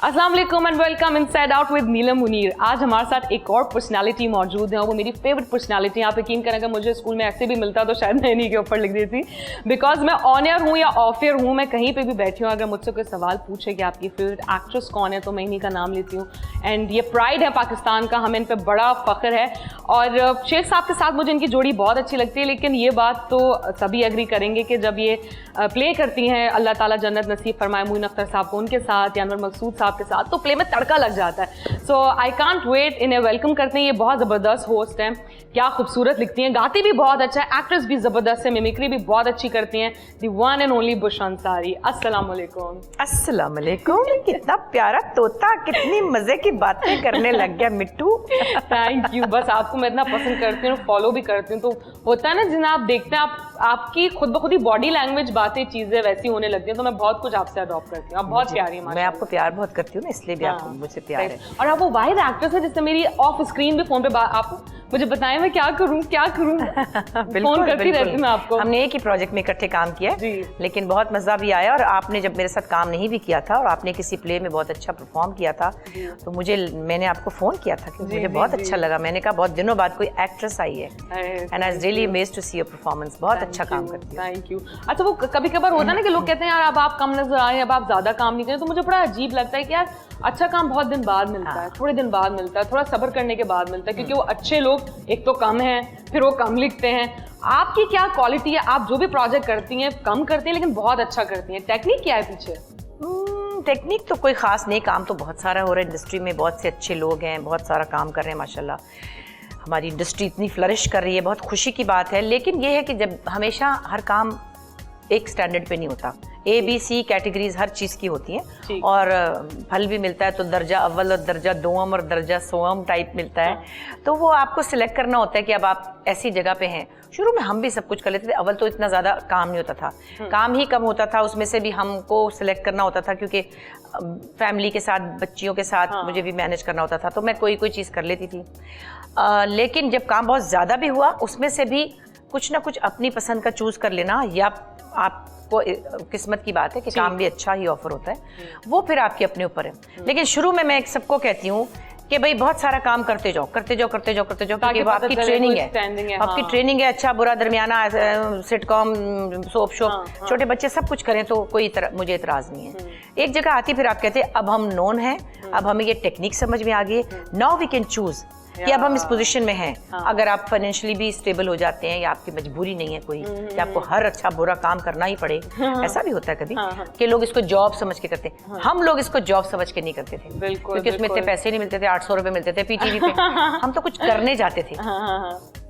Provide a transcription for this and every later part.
अस्सलाम वालेकुम and welcome inside out with Neelam Munir. आज हमारे साथ एक और पर्सनालिटी मौजूद है और वो मेरी फेवरेट पर्सनालिटी। आप यकीन करें अगर मुझे स्कूल में ऐसे भी मिलता तो शायद मैं इन्हीं के ऊपर लिख देती, बिकॉज मैं ऑन एयर हूँ या ऑफ एयर हूँ, मैं कहीं पे भी बैठी हूँ, अगर मुझसे कोई सवाल पूछे कि आपकी फेवरेट एक्ट्रेस कौन है तो मैं इन्हीं का नाम लेती हूँ। एंड ये प्राइड है पाकिस्तान का, हमें इन पर बड़ा फ़ख्र है। और शेख साहब के साथ मुझे इनकी जोड़ी बहुत अच्छी लगती है, लेकिन ये बात तो सभी एग्री करेंगे कि जब ये प्ले करती हैं, अल्लाह ताला जन्नत नसीब फरमाए मुइन अख्तर साहब को उनके साथ या अनवर मकसूद साहब के साथ, तो प्ले में तड़का लग जाता है। सो आई कांट वेट, इन्हें वेलकम करते हैं। ये बहुत ज़बरदस्त होस्ट हैं, क्या खूबसूरत लिखती हैं, गाती भी बहुत अच्छा है, एक्ट्रेस भी ज़बरदस्त है, मिमिक्री भी बहुत अच्छी करती हैं। The one and only Bushra Ansari. अस्सलाम वालेकुम। अस्सलाम वालेकुम। कितना प्यारा तोता, कितनी मजे की बातें करने लग गया मिट्टू। Thank you. बस आपको मैं इतना पसंद करती हूँ, फॉलो भी करती हूँ, तो होता है ना जिन्हें आप देखते हैं, आपकी खुद ब खुद ही बॉडी लैंग्वेज, बातें, चीजें वैसी होने लगती हैं, तो मैं बहुत कुछ आपसे अडॉप्ट करती हूँ। आप बहुत प्यारी हैं। मैं आपको प्यार बहुत करती हूँ ना, इसलिए भी आपको मुझसे प्यार है। और आप वो वाहिद एक्ट्रेस है जिससे मेरी ऑफ स्क्रीन भी फोन पे आप मुझे बताएं मैं क्या करूं फोन करती रहती मैं आपको। हमने एक ही प्रोजेक्ट में इकट्ठे काम किया है, लेकिन बहुत मजा भी आया। और आपने जब मेरे साथ काम नहीं भी किया था और आपने किसी प्ले में बहुत अच्छा परफॉर्म किया था, तो मैंने आपको फोन किया था क्योंकि मुझे बहुत अच्छा लगा। मैंने कहा बहुत दिनों बाद कोई एक्ट्रेस आई है, and I was really amazed to see your performance. बहुत अच्छा काम करती है। Thank you. अच्छा, वो कभी कभार होता है ना कि लोग कहते हैं यार अब आप कम नजर आए, अब आप ज्यादा काम नहीं करें, तो मुझे बड़ा अजीब लगता है कि यार अच्छा काम बहुत दिन बाद मिलता है, थोड़े दिन बाद मिलता है, थोड़ा सब्र करने के बाद मिलता है, क्योंकि वो अच्छे लोग एक तो कम हैं, फिर वो कम लिखते हैं। आपकी क्या क्वालिटी है? आप जो भी प्रोजेक्ट करती हैं कम करती हैं लेकिन बहुत अच्छा करती हैं, टेक्निक क्या है पीछे? टेक्निक तो कोई खास नहीं, काम तो बहुत सारा हो रहा है इंडस्ट्री में, बहुत से अच्छे लोग हैं, बहुत सारा काम कर रहे हैं माशाल्लाह। हमारी इंडस्ट्री इतनी फ्लरिश कर रही है, बहुत खुशी की बात है। लेकिन ये है कि जब हमेशा हर काम एक स्टैंडर्ड पे नहीं होता, ABC कैटेगरीज हर चीज़ की होती हैं, और फल भी मिलता है तो दर्जा अव्वल और दर्जा दोम और दर्जा सोम टाइप मिलता है। तो वो आपको सिलेक्ट करना होता है कि अब आप ऐसी जगह पे हैं। शुरू में हम भी सब कुछ कर लेते थे, अव्वल तो इतना ज़्यादा काम नहीं होता था, काम ही कम होता था, उसमें से भी हमको सिलेक्ट करना होता था क्योंकि फैमिली के साथ, बच्चियों के साथ मुझे भी मैनेज करना होता था, तो मैं कोई चीज़ कर लेती थी। लेकिन जब काम बहुत ज़्यादा भी हुआ, उसमें से भी कुछ ना कुछ अपनी पसंद का चूज़ कर लेना, या आपको किस्मत की बात है कि काम भी अच्छा ही ऑफर होता है, वो फिर आपके अपने ऊपर है। लेकिन शुरू में मैं सबको कहती हूँ कि भाई बहुत सारा काम करते जाओ, क्योंकि वो आपकी ट्रेनिंग है, आपकी ट्रेनिंग है। अच्छा बुरा दरमियाना, सिटकॉम, सोप शोप, छोटे बच्चे सब कुछ करें तो मुझे इतराज नहीं है। एक जगह आती फिर आप कहते हैं अब हम नोन हैं, अब हमें ये टेक्निक समझ में आ गई है, नाउ वी कैन चूज कि अब हम इस पोजीशन में हैं। अगर आप फाइनेंशियली भी स्टेबल हो जाते हैं, या आपकी मजबूरी नहीं है कोई कि आपको हर अच्छा बुरा काम करना ही पड़े, ऐसा भी होता है कभी कि लोग इसको जॉब समझ के करते हैं। हम लोग इसको जॉब समझ के नहीं करते थे, क्योंकि उसमें इतने पैसे नहीं मिलते थे, 800 रुपए मिलते थे PTV पे। हम तो कुछ करने जाते थे,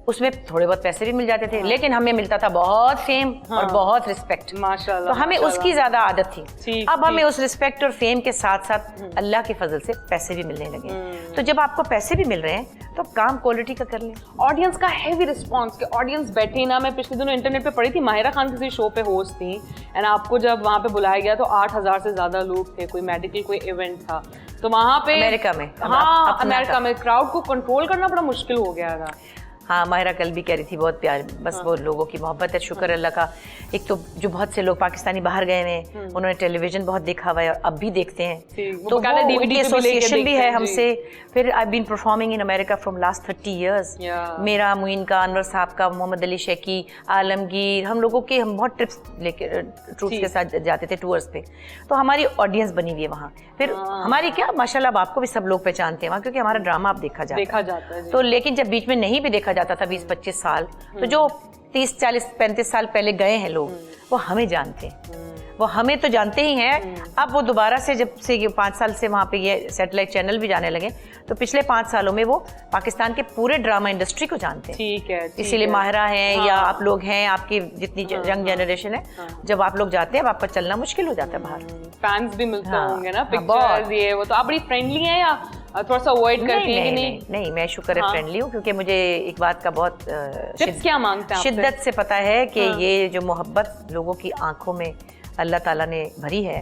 उसमें थोड़े बहुत पैसे भी मिल जाते थे, लेकिन हमें मिलता था बहुत फेम और बहुत रिस्पेक्ट, माशाल्लाह। तो हमें उसकी ज्यादा आदत थी। अब हमें उस रिस्पेक्ट और फेम के साथ साथ अल्लाह के फजल से पैसे भी मिलने लगे। तो जब आपको पैसे भी मिल रहे हैं तो काम क्वालिटी का कर लें। ऑडियंस का हैवी रिस्पांस के ऑडियंस बैठी ना, मैं पिछले दिनों इंटरनेट पे पढ़ी थी, माहिरा खान किसी शो पे होस्ट थी, एंड आपको जब वहाँ पे बुलाया गया तो 8000 से ज्यादा लोग थे, कोई मेडिकल कोई इवेंट था, तो वहाँ पे अमेरिका में, हाँ अमेरिका में क्राउड को कंट्रोल करना बड़ा मुश्किल हो गया था। हाँ, माहिरा कल भी कह रही थी बहुत प्यार, बस वो लोगों की मोहब्बत है, शुक्र अल्लाह का। एक तो जो बहुत से लोग पाकिस्तानी बाहर गए हैं, उन्होंने टेलीविजन बहुत देखा हुआ है और अब भी देखते हैं, तो वो एसोसिएशन भी है हमसे। फिर I been performing in America from last 30 years। मेरा, मुइन का, अनवर साहब का, मोहम्मद अली शेखी, आलमगीर, हम लोगों के, हम बहुत ट्रिप्स लेके ट्रूप्स के साथ जाते थे टूर्स पे, तो हमारी ऑडियंस बनी हुई है वहाँ। फिर हमारी क्या माशाल्लाह, आपको भी सब लोग पहचानते हैं वहाँ, क्योंकि हमारा ड्रामा आप देखा जाता है। तो लेकिन जब बीच में नहीं भी देखा जाता था 20-25 साल, तो जो 30, 40, 35 साल पहले गए हैं लोग, वो हमें जानते हैं, वो हमें तो जानते ही हैं। अब वो दोबारा से जब से 5 साल से वहाँ पे ये सैटेलाइट चैनल भी जाने लगे, तो पिछले 5 सालों में वो पाकिस्तान के पूरे ड्रामा इंडस्ट्री को जानते हैं। ठीक है, इसीलिए माहिरा हैं या आप लोग हैं, आपकी जितनी यंग जनरेशन है, जब आप लोग जाते हैं अब आपका चलना मुश्किल हो जाता है बाहर। फैंस भी मिलते होंगे ना, पिक्चर्स ये वो, तो आप बड़ी फ्रेंडली हैं या थोड़ा सा अवॉइड करती हैं? नहीं, मैं शुक्र है फ्रेंडली हूँ, क्योंकि मुझे एक बात का बहुत क्या मांगते हैं शिद्दत से पता है कि ये जो मोहब्बत लोगों की आंखों में अल्लाह ताला ने भरी है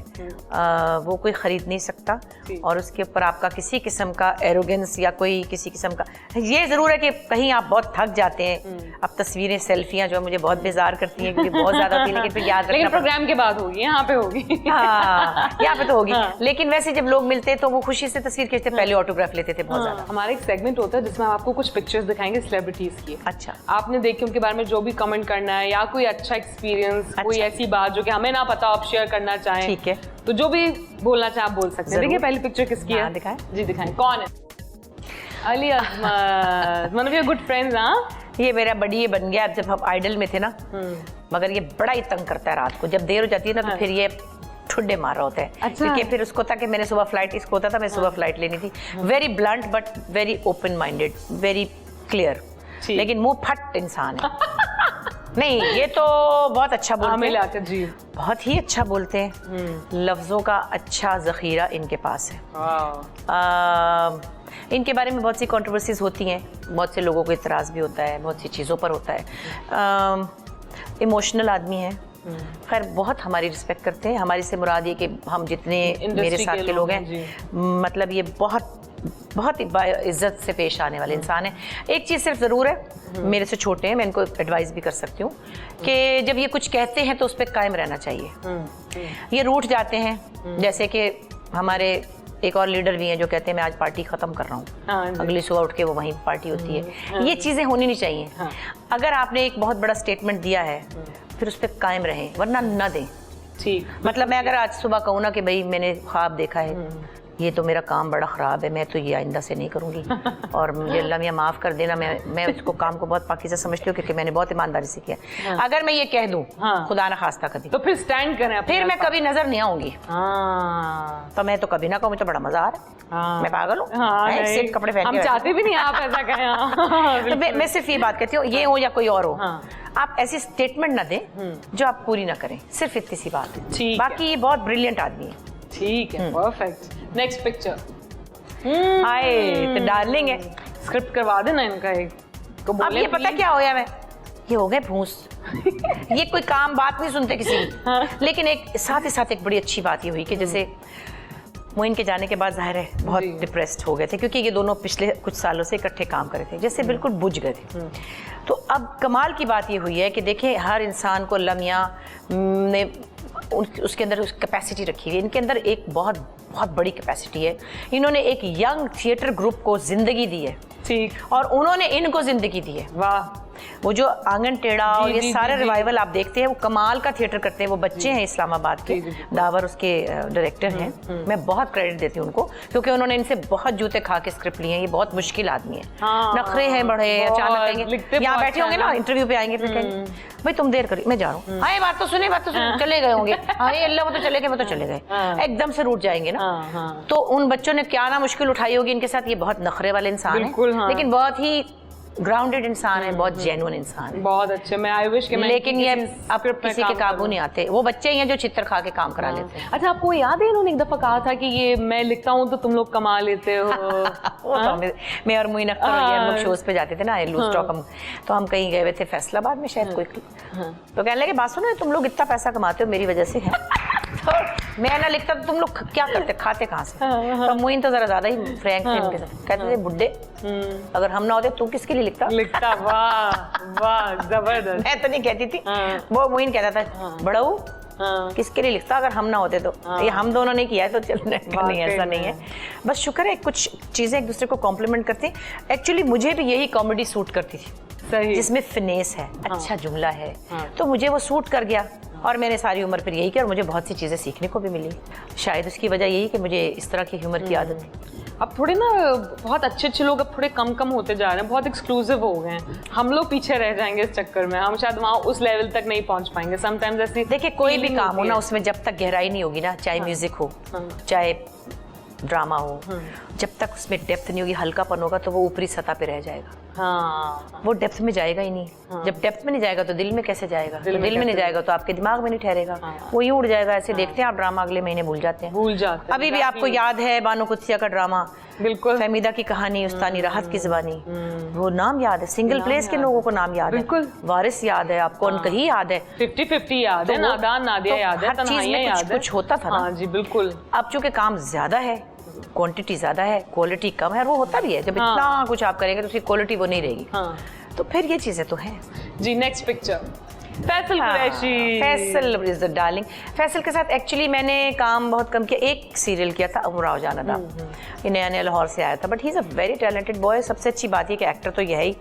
वो कोई ख़रीद नहीं सकता, और उसके ऊपर आपका किसी किस्म का एरोगेंस या कोई किसी किस्म का, ये ज़रूर है कि कहीं आप बहुत थक जाते हैं। अब तस्वीरें सेल्फियाँ जो मुझे बहुत बेजार करती हैं क्योंकि बहुत ज़्यादा होती है, लेकिन फिर याद रखना प्रोग्राम के बाद होगी, यहाँ पे होगी। हाँ, यहाँ पे तो होगी। लेकिन वैसे जब लोग मिलते हैं तो वो खुशी से तस्वीर खींचते, पहले ऑटोग्राफ लेते थे बहुत ज़्यादा। हमारा एक सेगमेंट होता है जिसमें हम आपको कुछ पिक्चर्स दिखाएंगे सेलिब्रिटीज की। अच्छा, आपने देखे उनके बारे में जो भी कमेंट करना है या कोई अच्छा एक्सपीरियंस, कोई ऐसी बात जो कि हमें ना पता आप शेयर करना चाहें, ठीक है, तो जो भी बोलना चाहे आप बोल सकते हैं। देखिए पहली पिक्चर किसकी है, दिखाएं जी दिखाएं, कौन है? Ali Azmat, one of your good friends. हाँ, ये मेरा बड़ी ये बन गया जब हम आइडल में थे ना, मगर ये बड़ा ही तंग करता है रात को जब देर हो जाती है ना, तो फिर ये ठुड्डे मार रहा होता है। अच्छा। क्योंकि फिर उसको था कि मैंने सुबह फ्लाइट, इसको होता था मैं सुबह फ्लाइट लेनी थी। Very blunt but very open minded, very clear, लेकिन मुंह फट इंसान है। नहीं, ये तो बहुत अच्छा बोलते हैं, जी बहुत ही अच्छा बोलते हैं, लफ्जों का अच्छा जखीरा इनके पास है। इनके बारे में बहुत सी कंट्रोवर्सीज होती हैं, बहुत से लोगों को इतराज़ भी होता है, बहुत सी चीज़ों पर होता है। इमोशनल आदमी है, खैर बहुत हमारी रिस्पेक्ट करते हैं। हमारी से मुराद ये कि हम जितने मेरे साथ के लोग हैं, मतलब ये बहुत बहुत इज्जत से पेश आने वाले इंसान है। एक चीज़ सिर्फ ज़रूर है, मेरे से छोटे हैं, मैं इनको एडवाइस भी कर सकती हूँ कि जब ये कुछ कहते हैं तो उस पर कायम रहना चाहिए। ये रूठ जाते हैं, जैसे कि हमारे एक और लीडर भी हैं जो कहते हैं मैं आज पार्टी ख़त्म कर रहा हूँ, अगली सुबह उठ के वो वहीं पार्टी होती है। ये चीज़ें होनी नहीं चाहिए। अगर आपने एक बहुत बड़ा स्टेटमेंट दिया है फिर उस पर कायम रहें, वरना न दें। ठीक, मतलब मैं अगर आज सुबह कहूँ ना कि भाई मैंने ख्वाब देखा है, ये तो मेरा काम बड़ा ख़राब है, मैं तो ये आइंदा से नहीं करूँगी और मुझे अल्लाह मियाँ माफ़ कर देना, मैं उसको काम को बहुत पाकीज़ा समझती हूँ क्योंकि मैंने बहुत ईमानदारी से किया। अगर मैं ये कह दूँ खुदा ना खास्ता कभी, तो फिर स्टैंड करें, फिर मैं कभी नज़र नहीं आऊँगी। तो मैं तो कभी ना कहूँ, मुझे तो बड़ा मज़ा आ रहा है, मैं पागल हूँ, सिर्फ कपड़े पहन के, हम चाहते भी नहीं आप ऐसा कहें। तो मैं सिर्फ ये बात कहती हूँ, ये हो या कोई और हो, आप ऐसी स्टेटमेंट ना दें जो आप पूरी ना करें, सिर्फ इतनी सी बात है। बाकी ये बहुत ब्रिलियंट आदमी है। ठीक है, परफेक्ट। नेक्स्ट पिक्चर, आए तो डार्लिंग है, स्क्रिप्ट करवा देना इनका एक को। अब ये पता क्या होया, मैं ये हो गए भूस। ये कोई काम बात नहीं सुनते किसी की। लेकिन एक साथ ही साथ एक बड़ी अच्छी बात ये हुई कि जैसे मोइन के जाने के बाद जाहिर है बहुत डिप्रेस्ड हो गए थे, क्योंकि ये दोनों पिछले कुछ सालों से इकट्ठे काम कर रहे थे, जैसे बिल्कुल बुझ गए थे। तो अब कमाल की बात ये हुई है कि देखें हर इंसान को अल्लाह मियां ने उसके अंदर उस कैपेसिटी रखी हुई है। इनके अंदर एक बहुत बहुत बड़ी कैपेसिटी है। इन्होंने एक यंग थिएटर ग्रुप को जिंदगी दी है, ठीक, और उन्होंने इनको जिंदगी दी है। वाह, वो जो आंगन टेढ़ा और ये सारे रिवाइवल आप देखते हैं, वो कमाल का थिएटर करते हैं। वो बच्चे हैं इस्लामाबाद के, दावर उसके डायरेक्टर हैं। मैं बहुत क्रेडिट देती हूँ उनको, क्योंकि उन्होंने इनसे बहुत जूते खा के स्क्रिप्ट लिए हैं। ये बहुत मुश्किल आदमी है, नखरे हैं बड़े, अचानक कहेंगे यहाँ बैठे होंगे ना, इंटरव्यू पे आएंगे, फिर कहेंगे भाई तुम देर करी, मैं जा रहा हूँ, हाँ बात तो सुने, चले गए होंगे, हाँ अल्लाह वो तो चले गए, वो तो चले गए, एकदम से रूठ जाएंगे ना। तो उन बच्चों ने क्या ना मुश्किल उठाई होगी इनके साथ। ये बहुत नखरे वाले इंसान है, लेकिन बहुत ही ग्राउंडेड इंसान है, बहुत जेन्युइन इंसान है, बहुत अच्छे। मैं आई विश कि मैं, लेकिन ये अब किसी के काबू नहीं आते। वो बच्चे ही हैं जो चित्र खा के काम करा लेते हैं। अच्छा, आपको याद है इन्होंने एक दफा कहा था कि ये मैं लिखता हूँ तो तुम लोग कमा लेते हो। वो तो मैं और मुइन अख्तर हम लोग शोज पे जाते थे ना, लूज टॉक, तो हम कहीं गए हुए थे फैसलाबाद में शायद कोई, तो कहने लगे बात सुनो, तुम लोग इतना पैसा कमाते हो मेरी वजह से है, तो मैं ना लिखता तो तुम लोग क्या करते, खाते कहाँ से? तो मुइन तो जरा ज्यादा ही फ्रैंक थे उनके साथ, कहते थे बुड्ढे अगर हम ना होते तू किसके लिए लिखता? वाह वाह, जबरदस्त। मैं तो नहीं कहती थी, वो मुइन कहता था बड़ाऊ किसके लिए लिखता अगर हम ना होते तो। ये हम दोनों ने किया है तो चलने का नहीं, ऐसा नहीं है। बस शुक्र है कुछ चीजें एक दूसरे को कॉम्प्लीमेंट करते हैं। एक्चुअली मुझे भी यही कॉमेडी सूट करती थी, जिसमें फिनेस है, अच्छा जुमला है, तो मुझे वो सूट कर गया और मैंने सारी उम्र फिर यही किया और मुझे बहुत सी चीज़ें सीखने को भी मिली। शायद उसकी वजह यही कि मुझे इस तरह की ह्यूमर की आदत है। अब थोड़े ना बहुत अच्छे अच्छे लोग अब थोड़े कम होते जा रहे हैं, बहुत एक्सक्लूसिव हो गए हैं। हम लोग पीछे रह जाएंगे इस चक्कर में, हम शायद वहाँ उस लेवल तक नहीं पहुँच पाएंगे। समटाइम्स ऐसी, देखिए कोई भी काम हो ना, उसमें जब तक गहराई नहीं होगी ना, चाहे म्यूजिक हो चाहे ड्रामा हो, जब तक उसमें डेप्थ नहीं होगी, हल्कापन होगा, तो वो ऊपरी सतह पे रह जाएगा। वो डेप्थ में जाएगा ही नहीं। जब डेप्थ में नहीं जाएगा तो दिल में कैसे जाएगा? दिल में नहीं जाएगा तो आपके दिमाग में नहीं ठहरेगा, वो यूं उड़ जाएगा। ऐसे देखते हैं आप ड्रामा, अगले महीने भूल जाते हैं। अभी भी आपको याद है बानो कुत्सिया का ड्रामा, बिल्कुल। फहमीदा की कहानी, उस्तानी राहत की ज़बानी, वो नाम याद है, सिंगल प्लेस के लोगों को नाम याद है, बिल्कुल। वारिस याद है आपको, अनकही याद है, 50-50 याद है, तो वो- नादान नादिया तो याद है, हर चीज तन्हाइयाँ में याद है। कुछ होता था ना। हाँ जी बिल्कुल। अब चूंकि काम ज्यादा है, क्वांटिटी ज्यादा है, क्वालिटी कम है, और वो होता भी है जब हाँ। इतना कुछ आप करेंगे तो उसकी क्वालिटी वो नहीं रहेगी। हाँ तो फिर ये चीजें तो हैं। जी। Next picture, Faisal Qureshi. Faisal is the darling. Faisal के साथ एक्चुअली मैंने काम बहुत कम किया। एक सीरियल किया था, उमराव जाना था, ये नया नया लाहौर से आया था, but he is a very talented boy. सबसे अच्छी बात ये कि एक्टर तो यही,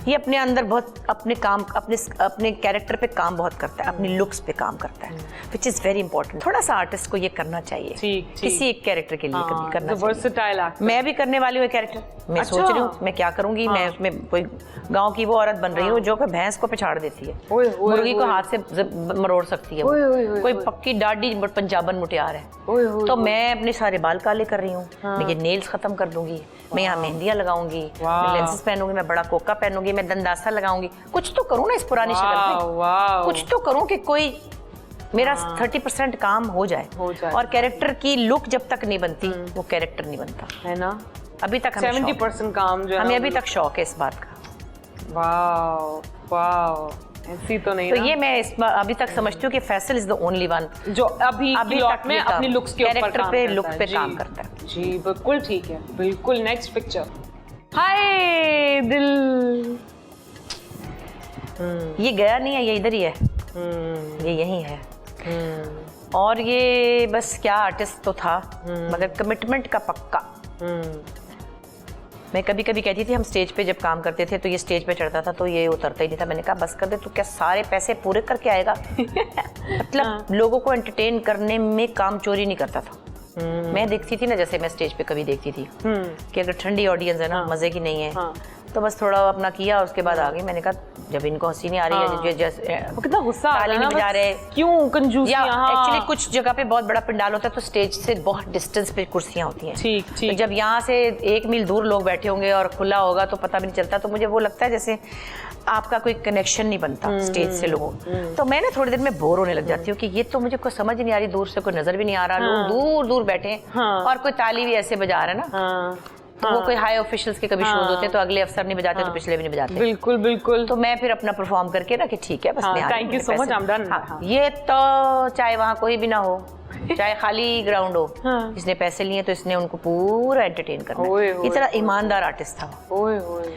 ये अपने अंदर बहुत अपने काम, अपने कैरेक्टर पे काम बहुत करता है, अपनी लुक्स पे काम करता है, विच इज वेरी इंपॉर्टेंट। थोड़ा सा आर्टिस्ट को ये करना चाहिए, ठीक। किसी एक कैरेक्टर के लिए कभी करना चाहिए। Versatile actor. मैं भी करने वाली हूँ कैरेक्टर, मैं अच्छा। सोच रही हूँ मैं क्या करूंगी। मैं उसमें कोई गांव की वो औरत बन रही हूँ जो कि भैंस को पिछाड़ देती है, ओए, ओए, मुर्गी को ओए। हाथ से मरोड़ सकती है वो। ओए, ओए, ओए, कोई ओए। पक्की डाडी बट पंजाबन मुटियार है। ओए, ओए, तो ओए। मैं अपने सारे बाल काले कर रही हूँ, मैं ये नेल्स खत्म कर दूंगी, मैं यहाँ मेहंदियाँ लगाऊंगी, मैं लेंसेज पहनूंगी, मैं बड़ा कोका पहनूंगी, मैं दंदासा लगाऊंगी। कुछ तो करूँ ना इस पुरानी शक्ल में, वाह। कुछ तो करूँ कि कोई मेरा 30% काम हो जाए। और कैरेक्टर की लुक जब तक नहीं बनती वो कैरेक्टर नहीं बनता है ना। अभी तक। 70% काम जो है हमें ना, अभी तक शौक है इस बात का। वाह वाह, ऐसी तो नहीं तो ना। ये मैं अभी तक समझती हूँ कि Faisal is the only one जो अभी की लॉट में अपनी लुक्स के ऊपर कैरेक्टर काम पे करता लुक है। पे जी, काम करता है। जी बिल्कुल ठीक है, बिल्कुल। नेक्स्ट पिक्चर, हाय दिल। ये गया नहीं है, ये इधर ही है, ये यही है। और ये बस क्या आर्टिस्ट तो था, मगर कमिटमेंट का पक्का। मैं कभी कभी कहती थी, हम स्टेज पे जब काम करते थे तो ये स्टेज पे चढ़ता था तो ये उतरता ही नहीं था। मैंने कहा बस कर दे, तू क्या सारे पैसे पूरे करके आएगा? मतलब लोगों को एंटरटेन करने में काम चोरी नहीं करता था। मैं देखती थी ना, जैसे मैं स्टेज पे कभी देखती थी कि अगर ठंडी ऑडियंस है ना, मजे की नहीं है, तो बस थोड़ा अपना किया, उसके बाद आ गई। मैंने कहा जब इनको हंसी नहीं आ रही है, जैसे कितना गुस्सा आ रहा है ना, बजा रहे, क्यों कंजूसी। या एक्चुअली कुछ जगह पे बहुत बड़ा पंडाल होता है तो स्टेज से बहुत डिस्टेंस पे कुर्सियां होती हैं। ठीक तो ठीक। जब यहाँ से 1 मील दूर लोग बैठे होंगे और खुला होगा तो पता भी नहीं चलता। तो मुझे वो लगता है जैसे आपका कोई कनेक्शन नहीं बनता स्टेज से लोगों। तो मैं ना थोड़ी देर में बोर होने लग जाती हूँ कि ये तो मुझे कोई समझ नहीं आ रही, दूर से कोई नजर भी नहीं आ रहा, लोग दूर दूर बैठे हैं और कोई ताली भी ऐसे बजा रहा है ना। तो वो कोई हाई ऑफिशियल्स के कभी शोज होते हैं तो अगले अफसर नहीं बजाते तो पिछले भी नहीं बजाते। बिल्कुल बिल्कुल। तो मैं फिर अपना परफॉर्म करके ना कि ठीक है बस मैं thank you so much, I am done. ये तो चाहे वहाँ कोई भी ना हो, चाहे खाली ग्राउंड हो, इसने पैसे लिए तो इसने उनको पूरा एंटरटेन करना है। इतना ईमानदार आर्टिस्ट था वो। ओए ओए,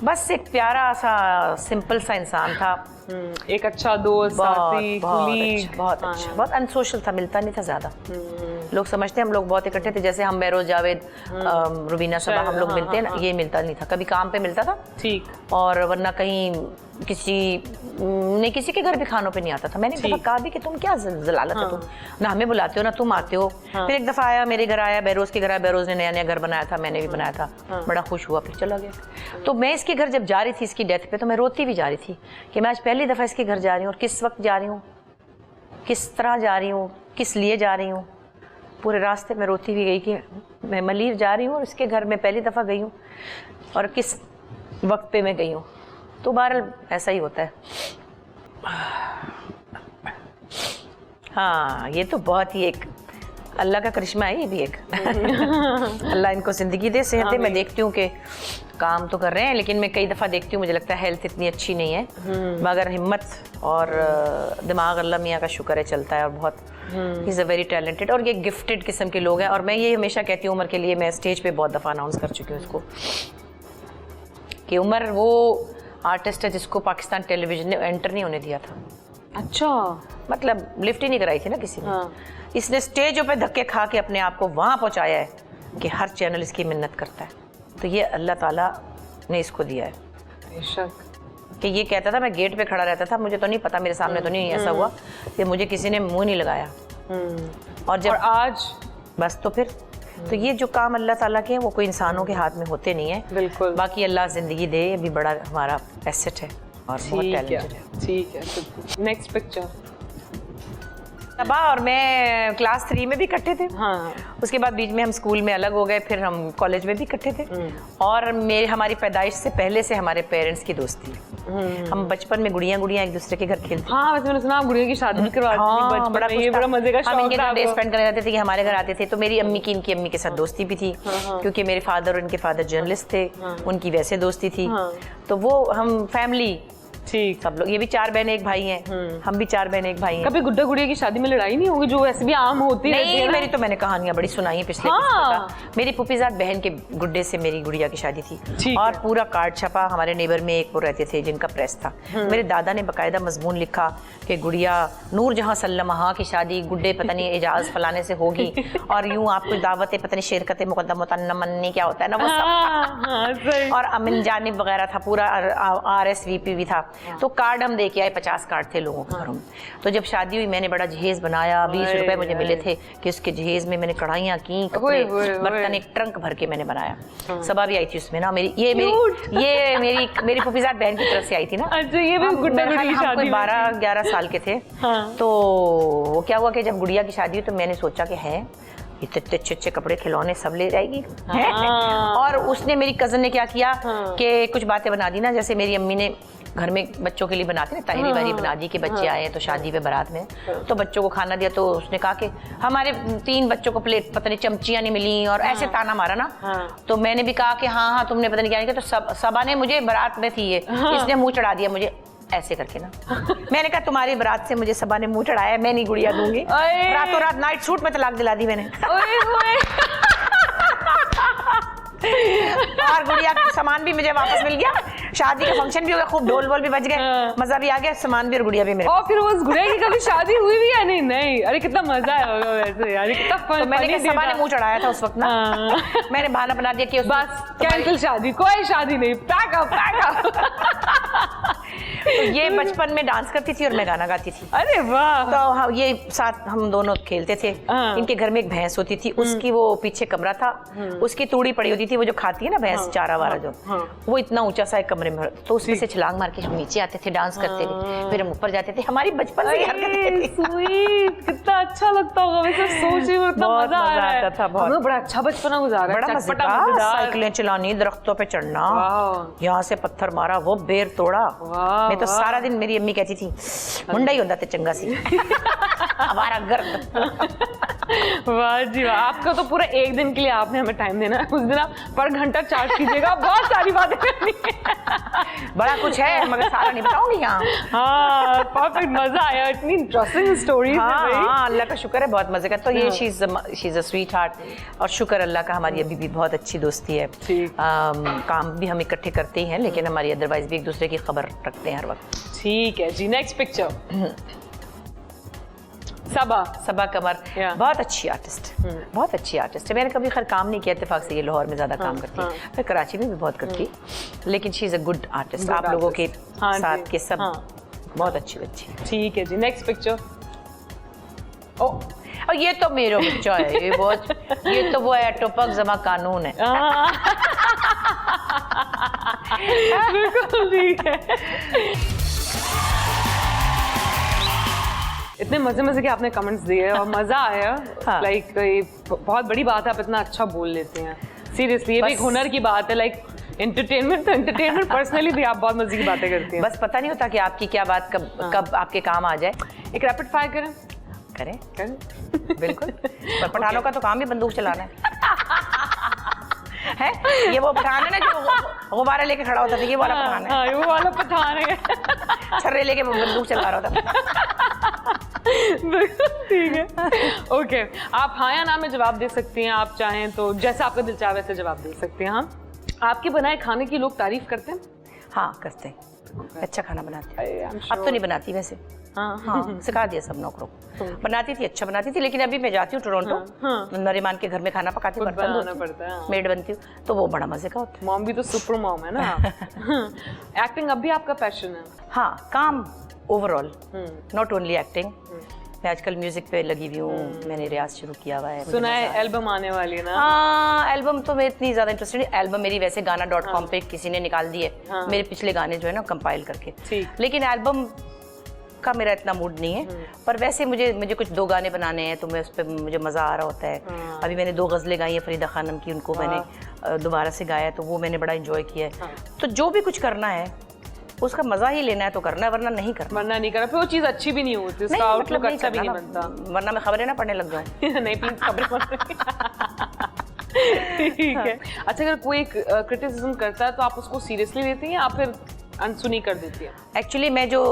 बस एक प्यारा सा सिंपल सा इंसान था, एक अच्छा दोस्त, साथी, कुलीग। बहुत अच्छा, बहुत अनसोशल था, मिलता नहीं था ज्यादा। लोग समझते हैं हम लोग बहुत इकट्ठे थे, जैसे हम बेरोज जावेद, रुबीना सबा, हम लोग मिलते हैं ना, ये मिलता नहीं था। कभी काम पे मिलता था ठीक, और वरना कहीं किसी के घर भी खानों पे नहीं आता था। मैंने एक दफा कहा भी कि तुम क्या जलालत है, तुम ना हमें बुलाते हो ना तुम आते हो। फिर एक दफा आया, मेरे घर आया, बेरोज के घर आया, बेरोज ने नया नया घर बनाया था, मैंने भी बनाया था, बड़ा खुश हुआ, फिर चला गया। तो मैं इसके घर जब जा रही थी इसकी डेथ पे, तो मैं रोती भी जा रही थी कि मैं आज पहली दफा इसके घर जा रही हूँ, और किस वक्त जा रही हूँ, किस तरह जा रही हूँ, किस लिए जा रही हूँ। पूरे रास्ते में रोती भी गई कि मैं मलीर जा रही हूँ और इसके घर में पहली दफ़ा गई हूँ और किस वक्त पे मैं गई हूँ। तो बहरहाल ऐसा ही होता है। हाँ, ये तो बहुत ही एक अल्लाह का करिश्मा है, ये भी एक अल्लाह इनको ज़िंदगी दे, सेहत दे। मैं देखती हूँ कि काम तो कर रहे हैं, लेकिन मैं कई दफ़ा देखती हूँ मुझे लगता है हेल्थ इतनी अच्छी नहीं है, मगर हिम्मत और दिमाग अल्लाह मियाँ का शुक्र है चलता है। और बहुत he is a very talented और ये गिफ्टेड किस्म के लोग हैं। और मैं ये हमेशा कहती हूँ उमर के लिए, मैं स्टेज पे बहुत दफ़ा अनाउंस कर चुकी हूँ इसको कि उमर वो आर्टिस्ट है जिसको पाकिस्तान टेलीविज़न ने एंटर नहीं होने दिया था। अच्छा, मतलब लिफ्ट ही नहीं कराई थी ना किसी ने। इसने स्टेजों पे धक्के खा के अपने आप को वहाँ पहुँचाया है कि हर चैनल इसकी मिन्नत करता है। तो ये अल्लाह ताला ने इसको दिया है। बेशक। कि ये कहता था मैं गेट पे खड़ा रहता था, मुझे तो नहीं पता, मेरे सामने तो नहीं ऐसा हुआ कि मुझे किसी ने मुंह नहीं लगाया। और जब आज बस तो फिर तो ये जो काम अल्लाह ताला के हैं वो कोई इंसानों के हाथ में होते नहीं है। बिल्कुल। बाकी अल्लाह ज़िंदगी दे, ये भी बड़ा हमारा एसेट है और बहुत टैलेंटेड है। ठीक है। नेक्स्ट पिक्चर, सबा और मैं क्लास 3 में भी इकट्ठे थे। हाँ। उसके बाद बीच में हम स्कूल में अलग हो गए, फिर हम कॉलेज में भी इकट्ठे थे। और हमारी पैदाइश से पहले से हमारे पेरेंट्स की दोस्ती। हम बचपन में गुड़िया एक दूसरे के घर खेलते। हाँ, वैसे मैंने सुना आप गुड़िया की शादी भी करवाती थी बचपन में, ये बड़ा मजे का हम शौक इनके था डे आपको। स्पेंड करने जाते थे कि हमारे घर आते थे, तो मेरी अम्मी की इनकी अम्मी के साथ दोस्ती भी थी, क्योंकि मेरे फादर और इनके फादर जर्नलिस्ट थे, उनकी वैसे दोस्ती थी। तो वो हम फैमिली ठीक। सब लोग, ये भी 4 बहन 1 भाई हैं, हम भी 4 बहन 1 भाई हैं। कभी गुड्डा गुड़िया की शादी में लड़ाई नहीं होगी, जो ऐसे भी आम होती रहती है नहीं, ना? मेरी तो मैंने कहानियां बड़ी सुनाई है पिछले मेरी फूफीजाद बहन के गुड्डे से मेरी गुड़िया की शादी थी, और पूरा कार्ड छपा। हमारे नेबर में एक वो रहते थे जिनका प्रेस था, मेरे दादा ने बकायदा मजमून लिखा कि गुड़िया नूर जहां सल्लमहा की शादी गुड्डे पता नहीं एजाज फलाने से होगी, और यूं आपको दावत पता नहीं शेरकत मुकद्दम मुतन्नमन्नी क्या होता है ना वो सब, और अमिन जानिब वगैरह था, पूरा RSVP भी था। तो कार्ड हम दे के आए, 50 कार्ड थे लोगों के घरों में। तो जब शादी हुई मैंने बड़ा जहेज बनाया, 20 रुपए मुझे मिले थे कि उसके जहेज में मैंने कढ़ाइयाँ की, कपड़े बर्तन एक ट्रंक भर के मैंने बनाया। सबा भी आई थी उसमें ना, मेरी फूफीजाद बहन की तरफ से आई थी ना। अच्छा, ये भी गुड्डा गुड़िया की शादी 12-11 साल के थे। तो वो क्या हुआ कि जब गुड़िया की शादी हुई तो मैंने सोचा कि है इतने अच्छे कपड़े खिलौने सब ले जाएगी। और उसने, मेरी कजन ने क्या किया कि कुछ बातें बना दी ना, जैसे मेरी अम्मी ने घर में बच्चों के लिए बनाते ना ताहरी वारी बना दी कि बच्चे आए तो शादी पे बारात में, तो बच्चों को खाना दिया। तो उसने कहा कि हमारे 3 बच्चों को प्लेट पता नहीं चमचियां नहीं मिली, और ऐसे ताना मारा ना। तो मैंने भी कहा कि हाँ तुमने पता नहीं क्या नहीं किया। तो सबा ने मुझे बारात में थी ये, इसने मुंह चढ़ा दिया मुझे ऐसे करके ना। मैंने कहा तुम्हारी बारात से मुझे सबा ने मुंह चढ़ाया, मैं नहीं गुड़िया दूंगी। रातों रात नाइट सूट में तलाक दिला दी मैंने। और गुड़िया का सामान भी मुझे वापस मिल गया, शादी का फंक्शन भी हो गया, खूब ढोल वोल भी बज गए, मजा भी आ गया, सामान भी और गुड़िया भी मेरे। और फिर उस गुड़िया की कभी शादी हुई भी या नहीं? नहीं। अरे कितना मजा आया होगा वैसे यार, कितना फन। तो मैंने सबा ने मुंह चढ़ाया था उस वक्त ना। मैंने बहाना बना दिया कि बस कैंसिल शादी, कोई शादी नहीं, पैक अप। तो ये बचपन में डांस करती थी और मैं गाना गाती थी। अरे वाह। तो ये साथ हम दोनों खेलते थे। इनके घर में एक भैंस होती थी, उसकी वो पीछे कमरा था, उसकी तूड़ी पड़ी होती थी, वो जो खाती है ना भैंस चारा वारा जो, वो इतना ऊंचा सा एक कमरे में, तो उसमें से छलांग मार के हम नीचे आते थे, डांस करते थे, फिर हम ऊपर जाते थे। हमारी बचपन से हरकतें थी। स्वीट, कितना अच्छा लगता होगा वैसे, सोच ही इतना मजा आ रहा है। था बहुत। बड़ा अच्छा बचपना गुजारा है, बड़ा मजेदार। साइकिलें चलानी, दरख्तों पे चढ़ना, यहाँ से पत्थर मारा, वो बेर तोड़ा। मैं तो सारा दिन, मेरी अम्मी कहती थी मुंडा ही होता थे चंगा सी। हमारा गर्द। वाह जी वाह, आपका तो पूरा एक दिन के लिए आपने हमें टाइम देना है, उस दिन आप पर घंटा चार्ज कीजिएगा, बहुत सारी बातें करनी है। बड़ा कुछ है मगर सारा नहीं बताऊंगी यहाँ। हाँ परफेक्ट, मजा आया, इतनी इंटरेस्टिंग स्टोरी। हाँ अल्लाह का शुक्र है, बहुत मजे का। तो ये she is a sweet heart, और शुक्र अल्लाह का हमारी अभी भी बहुत अच्छी दोस्ती है। काम भी हम इकट्ठे करते ही हैं, लेकिन हमारी अदरवाइज भी एक दूसरे की खबर रखते हैं हर वक्त। ठीक है जी, नेक्स्ट पिक्चर। सबा कमर, बहुत अच्छी आर्टिस्ट, बहुत अच्छी आर्टिस्ट है। मैंने कभी खैर काम नहीं किया, इत्तेफाक से ये लाहौर में ज्यादा काम करती है, फिर कराची में भी बहुत करती, लेकिन she is a good artist. आप लोगों के साथ के सब बहुत अच्छी बच्ची। ठीक है जी, नेक्स्ट पिक्चर। और ये तो मेरा बच्चा है, ये तो वो है टोपक जमा कानून है। बिल्कुल ठीक है। इतने मजे के आपने कमेंट्स दिए और मजा आया। लाइक बहुत बड़ी बात है, आप इतना अच्छा बोल लेते हैं। सीरियसली ये भी एक हुनर की बात है। लाइक एंटरटेनमेंट पर्सनली भी आप बहुत मजे की बातें करती हैं। बस पता नहीं होता कि आपकी क्या बात कब आपके काम आ जाए। एक रैपिड फायर करें। बिल्कुल। पर पठानों का तो काम ही बंदूक चलाना है। ये वो पठान है ना जो गुब्बारे लेके खड़ा होता था, ये वाला पठान है। ये वाला पठान है, छर्रे लेके बंदूक चला रहा था। ठीक है, ओके। आप हाँ या ना में जवाब दे सकती हैं, आप चाहें तो जैसे आपका दिल चाहे वैसे जवाब दे सकते हैं। हाँ, आपके बनाए खाने की लोग तारीफ करते हैं? हाँ करते हैं, अच्छा खाना बनाते हैं। अब तो नहीं बनाती वैसे। हाँ सिखा दिया सब नौकरों को। बनाती थी, अच्छा बनाती थी, लेकिन अभी मैं जाती हूँ टोरंटो, नरीमान के घर में खाना पकाती हूँ, बर्तन पड़ता है, मेड बनती हूँ, तो वो बड़ा मजे का होता है। मॉम भी तो सुपर मॉम है ना। एक्टिंग अब भी आपका पैशन है? हाँ, काम ओवरऑल, नॉट ओनली एक्टिंग। मैं आजकल म्यूजिक पे लगी हुई हूँ, मैंने रियाज शुरू किया हुआ है। सुना है एल्बम आने वाली है ना? हाँ, एल्बम तो मैं इतनी ज्यादा इंटरेस्टेड नहीं। एल्बम मेरी वैसे गाना.com पे किसी ने निकाल दी है, मेरे पिछले गाने जो है ना कंपाइल करके, लेकिन एल्बम का मेरा इतना मूड नहीं है, पर वैसे मुझे कुछ 2 गाने बनाने हैं तो मैं उस पर मुझे मज़ा आ रहा होता है। अभी मैंने 2 गज़लें गाई हैं फरीदा खानम की, उनको मैंने दोबारा से गाया तो वो मैंने बड़ा इंजॉय किया है। तो जो भी कुछ करना है उसका मज़ा ही लेना है तो करना है, वरना नहीं करना। वरना नहीं करना, फिर वो चीज़ अच्छी भी नहीं होती, उसका आउटलुक अच्छा भी नहीं बनता, वरना मैं खबरें ना पढ़ने लग जाऊँ। नहीं प्लीज खबरें ठीक है। अच्छा, अगर कोई क्रिटिसिज्म करता है तो आप उसको सीरियसली लेती हैं या फिर अनसुनी कर देती हैं? एक्चुअली मैं जो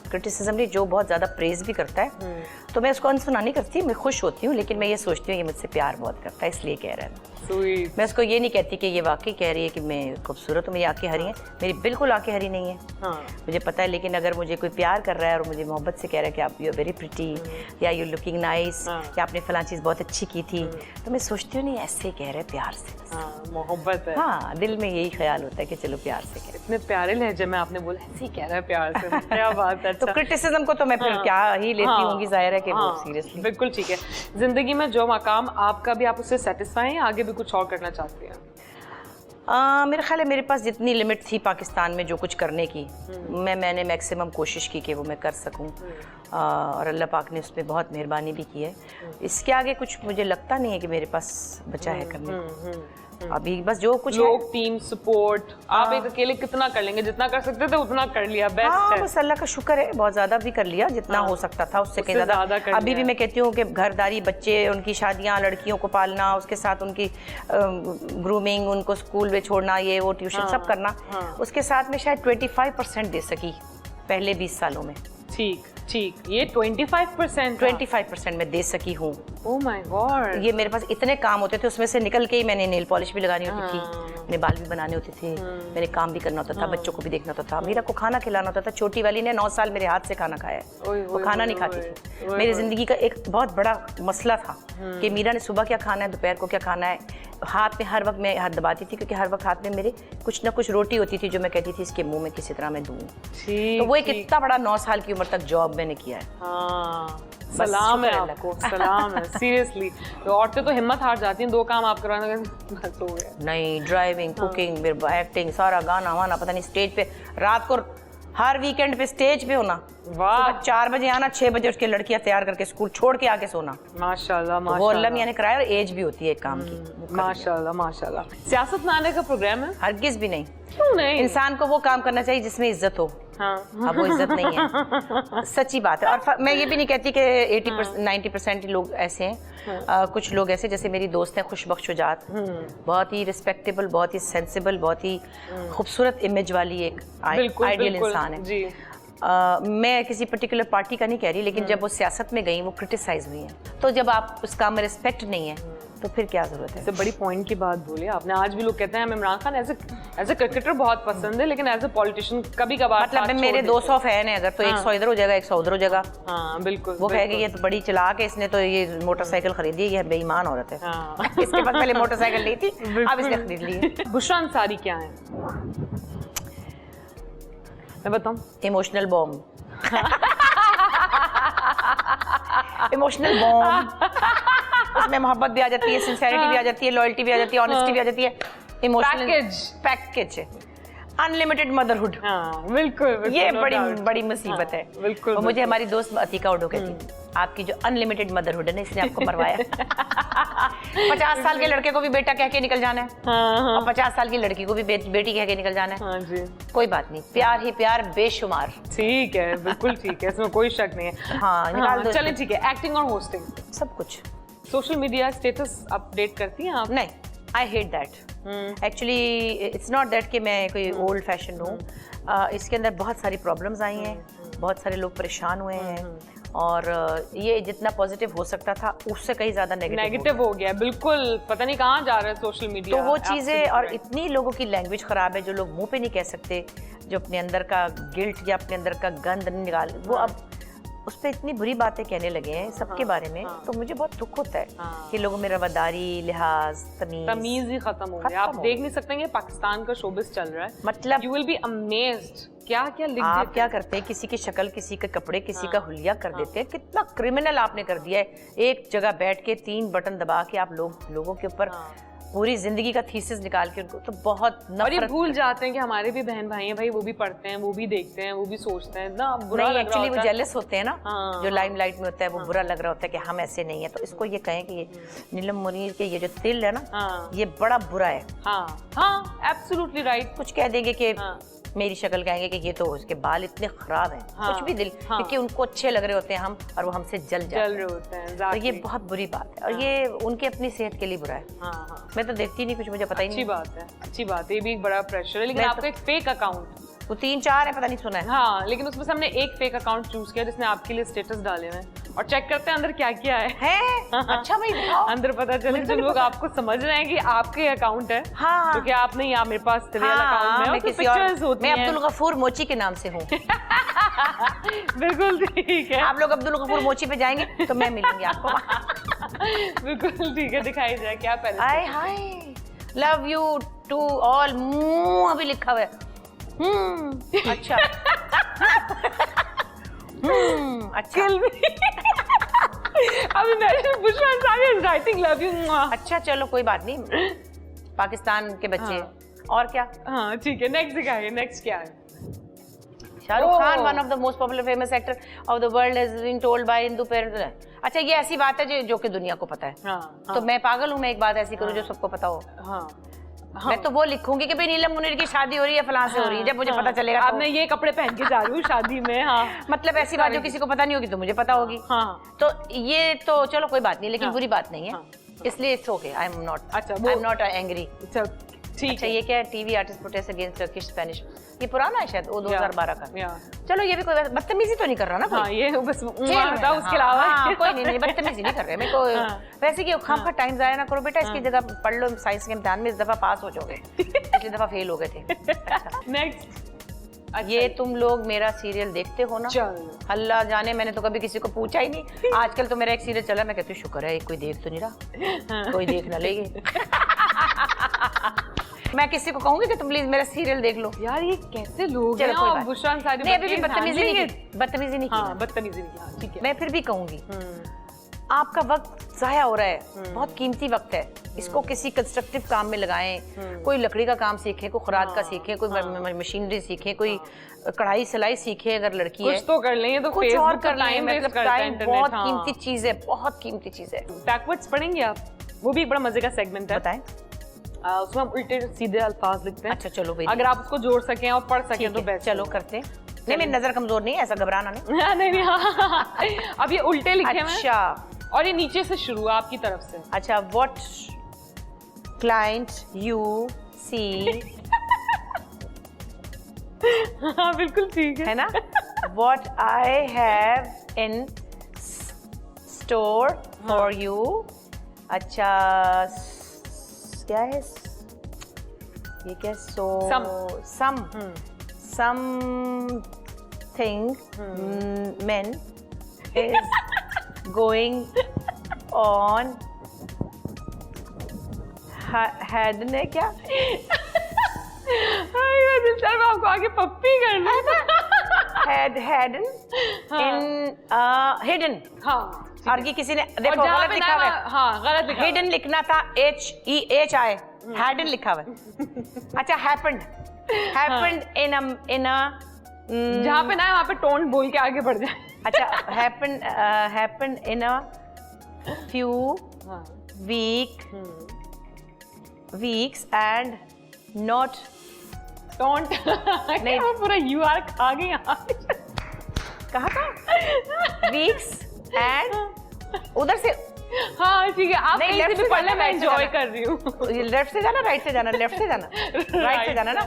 क्रिटिसिज्म नहीं, जो बहुत ज़्यादा प्रेज भी करता है तो मैं उसको अनसुना नहीं करती, मैं खुश होती हूँ, लेकिन मैं ये सोचती हूँ ये मुझसे प्यार बहुत करता है इसलिए कह रहा है। Sweet. मैं उसको ये नहीं कहती कि ये वाकई कह रही है कि मैं खूबसूरत हूँ, मेरी आंखें हरी हैं, मेरी बिल्कुल आंखें हरी नहीं है। हाँ। मुझे पता है, लेकिन अगर मुझे कोई प्यार कर रहा है और मुझे मोहब्बत से कह रहा है कि आप यू आर वेरी प्रिटी या यू लुकिंग नाइस या आपने फलां चीज़ बहुत अच्छी की थी, तो मैं सोचती हूँ नहीं ऐसे कह रहे प्यार से। हाँ, मोहब्बत है। हाँ, दिल में यही ख्याल होता है कि चलो प्यार से कह। इतने प्यारे लहजे में आपने बोला ऐसे ही कह रहा है प्यार से, क्या बात है। तो क्रिटिसिज्म को तो मैं फिर क्या ही लेती होंगी, जाहिर है कि वो सीरियसली। बिल्कुल ठीक है। जिंदगी में जो मकाम आपका भी, आप उससे सेटिस्फाई हैं या आगे भी कुछ और करना चाहती हैं? मेरा ख्याल है मेरे पास जितनी लिमिट थी पाकिस्तान में जो कुछ करने की, मैंने मैक्सिमम कोशिश की कि वो मैं कर सकूं, और अल्लाह पाक ने उस पर बहुत मेहरबानी भी की है। इसके आगे कुछ मुझे लगता नहीं है कि मेरे पास बचा है करने को। अभी बस जो कुछ लोग, टीम सपोर्ट, आप एक अकेले कितना कर लेंगे? जितना कर सकते थे उतना कर लिया, बेस्ट है। बस अल्लाह का शुक्र है, बहुत ज़्यादा भी कर लिया जितना हो सकता था, उससे कहीं ज़्यादा। अभी भी मैं कहती हूँ कि घरदारी, बच्चे, उनकी शादियाँ, लड़कियों को पालना, उसके साथ उनकी ग्रूमिंग, उनको स्कूल में छोड़ना, ये वो ट्यूशन सब करना, उसके साथ में शायद 25% दे सकी पहले 20 सालों में। ठीक, ये 25% मैं दे सकी हूँ। Oh my God. ये मेरे पास इतने काम होते थे, उसमें से निकल के ही मैंने नेल पॉलिश भी लगानी होती थी, मैंने बाल भी बनाने होते थे, मैंने काम भी करना होता था, बच्चों को भी देखना होता था, मीरा को खाना खिलाना होता था। छोटी वाली ने 9 साल मेरे हाथ से खाना खाया है, वो खाना नहीं खाती थी। मेरी जिंदगी का एक बहुत बड़ा मसला था कि मीरा ने सुबह क्या खाना है, दोपहर को क्या खाना है। हाथ में हर वक्त मैं हाथ दबाती थी, क्योंकि हर वक्त हाथ में मेरे कुछ ना कुछ रोटी होती थी जो मैं कहती थी इसके मुंह में किसी तरह मैं दूँ। तो वो एक इतना बड़ा 9 साल की उम्र तक जॉब मैंने किया है। हाँ, सलाम है आपको, सलाम है सीरियसली। तो औरतें तो हिम्मत हार जाती हैं, 2 काम आप कराने बस हो गया। नहीं, ड्राइविंग, कुकिंग, एक्टिंग, सारा गाना वाना, पता नहीं स्टेज पे रात को, हर वीकेंड पे स्टेज पे होना, वाह, 4 बजे आना, 6 बजे उसके लड़कियां तैयार करके स्कूल छोड़ के आके सोना। माशाल्लाह, तो वो अल्लाह मियां ने कराया, और एज भी होती है एक काम की। माशाल्लाह माशाल्लाह। सियासत में आने का प्रोग्राम है? हरगिज भी नहीं। क्यों नहीं? इंसान को वो काम करना चाहिए जिसमें इज्जत हो। हाँ। अब वो इज्जत नहीं है, सच्ची बात है। और मैं ये भी नहीं कहती कि 80% 90% लोग ऐसे हैं। कुछ लोग ऐसे, जैसे मेरी दोस्त हैं खुशबख्श शुजात, बहुत ही रिस्पेक्टेबल, बहुत ही सेंसिबल, बहुत ही खूबसूरत इमेज वाली एक आइडियल इंसान है जी। मैं किसी पर्टिकुलर पार्टी का नहीं कह रही, लेकिन जब वो सियासत में गई, वो क्रिटिसाइज हुई हैं। तो जब आप उस काम में रिस्पेक्ट नहीं है तो फिर क्या जरूरत है? सबसे बड़ी पॉइंट की बात बोली आपने। आज भी लोग कहते हैं हमें Imran Khan as a cricketer बहुत पसंद है, लेकिन एज ए पॉलिटिशियन कभी कभार, मतलब मेरे 200 फैन है, अगर तो 100 इधर हो जाएगा, 100 उधर हो जाएगा। हाँ बिल्कुल। वो कहेगी ये तो बड़ी चालाक है, इसने तो ये मोटरसाइकिल खरीदी, ये बेईमान औरत है। इसके पास पहले मोटरसाइकिल नहीं थी, अब इसने खरीद ली। बुशरा अंसारी क्या है? मैं बताऊं? Emotional bomb. इमोशनल बॉम्ब, उसमें मोहब्बत भी आ जाती है, सिंसेरिटी भी आ जाती है, लॉयल्टी भी आ जाती है, ऑनेस्टी भी आ जाती है। इमोशनल पैकेज है, अनलिमिटेड मदरहुड। बिल्कुल, ये बड़ी मुसीबत है। बिल्कुल। मुझे हमारी दोस्त अतीका उडो कहती, आपकी जो अनलिमिटेड मदरहुड है ना, इसने आपको मरवाया। 50 साल के लड़के को भी बेटा कह के निकल जाना है, और 50 साल की लड़की को भी बेटी कह के निकल जाना है। हाँ जी। कोई बात नहीं, प्यार ही प्यार बेशुमार। ठीक है, बिल्कुल ठीक है, इसमें कोई शक नहीं है। हाँ, चलें ठीक है। एक्टिंग और होस्टिंग, सब कुछ। सोशल मीडिया स्टेटस अपडेट करती हैं आप? नहीं, I hate that. Actually it's not that कि मैं कोई ओल्ड फैशन हूँ। इसके अंदर बहुत सारी प्रॉब्लम्स आई हैं, बहुत सारे लोग परेशान हुए हैं, और ये जितना पॉजिटिव हो सकता था उससे कहीं ज्यादा नेगेटिव हो गया। बिल्कुल, पता नहीं कहाँ जा रहा है सोशल मीडिया। तो वो चीजें, और इतनी लोगों की लैंग्वेज खराब है जो लोग मुंह पे नहीं कह सकते, जो अपने अंदर का गिल्ट या अपने अंदर का गंद नहीं निकाल, वो अब उस पर इतनी बुरी बातें कहने लगे हैं सबके बारे में। तो मुझे बहुत दुख होता है कि लोगों में रवादारी, लिहाज, तमीज ही खत्म हो गया। आप देख नहीं सकते कि पाकिस्तान का शोबिस चल रहा है, मतलब यू विल बी अमेज्ड। क्या क्या लिख आप क्या करते हैं, किसी की शक्ल, किसी के कपड़े, किसी का हुलिया कर देते हैं। कितना क्रिमिनल आपने कर दिया है। एक जगह बैठ के 3 बटन दबा के आप लोगों के ऊपर पूरी जिंदगी का थीसिस निकाल के उनको, तो बहुत और ये नफरत। भूल जाते हैं कि हमारे भी बहन भाई हैं भाई, वो भी पढ़ते हैं, वो भी देखते हैं, वो भी सोचते हैं ना, बुरा नहीं, लग रहा एक्चुअली वो होता है। जेलस होते हैं ना, हाँ, जो लाइमलाइट में होता है, वो बुरा लग रहा होता है कि हम ऐसे नहीं है। तो इसको ये कहें कि ये नीलम मुनीर के ये जो तिल है ना, हाँ ये बड़ा बुरा है। हाँ हाँ, एब्सोल्युटली राइट। कुछ कह देंगे कि हाँ मेरी शक्ल कहेंगे कि ये तो उसके बाल इतने खराब हैं, हाँ, कुछ भी दिल, हाँ, क्योंकि उनको अच्छे लग रहे होते हैं हम, और वो हमसे जल जाते चल हैं। रहे होते हैं, तो ये exactly। बहुत बुरी बात है, और ये उनकी अपनी सेहत के लिए बुरा है। हाँ हाँ, मैं तो देखती नहीं, कुछ मुझे पता ही अच्छी नहीं। बात है, अच्छी बात है, ये भी एक बड़ा प्रेशर है। लेकिन मैं आपका तो- एक फेक अकाउंट, वो 3-4 है, पता नहीं सुना है। हाँ, लेकिन उसमें से हमने एक फेक अकाउंट चूज किया जिसने आपके लिए स्टेटस डाले हुए हैं, और चेक करते हैं अंदर क्या क्या है। अच्छा भाई, दिखाओ। अंदर पता चले मुझे जो नहीं लोग पता। आपको समझ रहे हैं कि आपके अकाउंट है, हाँ, तो क्या आप नहीं, आप मेरे पास रियल हाँ, अकाउंट में मैं हो, तो किसी और, पिक्चर्स होती मैं हैं। अब्दुल गफूर मोची के नाम से हूँ। बिल्कुल ठीक है, आप लोग अब्दुल गफूर मोची पे जाएंगे तो मैं मिलूंगी आपको। बिल्कुल ठीक है, दिखाई जाए क्या पहले। हाय हाय, लव यू टू ऑल, अभी लिखा हुआ है। अच्छा। अच्छा। अभी मैं Bushra Ansari is writing love you. अच्छा चलो कोई बात नहीं, पाकिस्तान के बच्चे। हाँ। और क्या? हाँ ठीक है, नेक्स्ट दिखाइए, नेक्स्ट क्या है? Shahrukh Khan, Oh. One of the most popular famous actor of the world, has been told by Hindu parents. अच्छा, ये ऐसी बात है जो कि दुनिया को पता है। हाँ, तो मैं पागल हूँ, मैं एक बात ऐसी करूँ जो सबको पता हो। हाँ, मैं तो वो लिखूंगी कि भाई नीलम मुनीर की शादी हो रही है फलां से हो रही है, जब मुझे पता चलेगा अब तो। मैं ये कपड़े पहन के जा रही हूँ शादी में। हाँ मतलब ऐसी बात जो किसी को पता नहीं होगी तो मुझे पता होगी। हाँ, तो ये तो चलो कोई बात नहीं, लेकिन हाँ, बुरी बात नहीं है। हाँ, इसलिए it's okay, I am not, अच्छा, आई एम नॉट एंग्री। चल ठीक अच्छा, है। ये क्या है? TV artist protest against Turkish Spanish, ये पुराना है शायद, वो 2012 का। या, चलो ये भी कोई बदतमीजी तो नहीं कर रहा ना कोई? हाँ, ये बस खेल में था, ना, उसके अलावा हाँ, कोई नहीं, बदतमीजी नहीं कर रहे। मेरे को हाँ। वैसे कि खाम का टाइम जाया ना करो बेटा, इसकी जगह पढ़ लो साइंस के इम्तिहान में, इस दफा पास हो जाओगे, पिछली दफा फेल हो गए थे। अच्छा, नेक्स्ट। ये तुम लोग मेरा सीरियल देखते हो ना? चलो, अल्लाह जाने, मैंने तो कभी किसी को पूछा ही नहीं। आजकल तो मेरा एक सीरियल चला, मैं कहती हूँ शुक्र है कोई देख तो नहीं रहा, कोई देख ना लेगी। मैं किसी को कहूंगी कि तुम प्लीज मेरा सीरियल देख लो। यार ये कैसे लोग चलो हैं? कोई और बात बुशरा अंसारी नहीं, अभी भी बच्चे बदतमीजी नहीं handling की, बदतमीजी नहीं it। हाँ, की। बदतमीजी नहीं की, हाँ, ठीक है। मैं फिर भी कहूंगी, आपका वक्त जाया हो रहा है, बहुत कीमती वक्त है, इसको किसी कंस्ट्रक्टिव काम में लगाएं। कोई लकड़ी का काम सीखे, कोई खुराद का सीखे, कोई मशीनरी सीखे, कोई कढ़ाई सिलाई सीखे, अगर लड़की है कुछ तो कर लें, ये तो कुछ और Facebook कर पर लें। टाइम वेस्ट मतलब करता है टाइम इंटरनेट। बहुत हाँ। कीमती चीज है, बहुत कीमती चीज है। बैकवर्ड्स पढ़ेंगे आप? वो भी एक बड़ा मजे का सेगमेंट है। बताएं। उसमें हम उल्टे सीधे अल्फाज लिखते हैं। अच्छा चलो भाई, अगर आप उसको जोड़ सकें और पढ़ सकें तो बेस्ट। चलो करते हैं। नहीं, मेरी नजर कमजोर नहीं है, ऐसा घबराना नहीं। नहीं नहीं, हाँ। अब ये उल्टे लिखे हुए हैं अच्छा और ये नीचे से शुरू है आपकी तरफ से। अच्छा, व्हाट क्लाइंट यू सी, हाँ बिल्कुल ठीक है। है ना? What I have in store for you. अच्छा, क्या है ये? क्या? So something main is going on head ने क्या? सर मैं आपको आगे पप्पी करना हेड हेडन इन हिडन। हाँ, और ये किसी ने और देखो जहाँ गलत पे लिखा हुआ है, हाँ गलत लिखा हुआ है। हिडन लिखना था HEHI, हैडन लिखा हुआ है। अच्छा, हैपेंड इन अ जहाँ पे ना है वहाँ पे टोन बोल के आगे बढ़ जाए। अच्छा, हैपेंड इन अ फ्यू हाँ, वीक्स एंड नॉट टोंट नहीं, वो पूरा यू आर खा गई यहाँ। कहा था वीक्स एंड उधर से। हाँ ठीक है, आप नहीं, कहीं से left भी से पढ़ लें, जाना, मैं right से एंजॉय जाना। कर रही हूँ। लेफ्ट से जाना, राइट से जाना? लेफ्ट से जाना, राइट से जाना ना?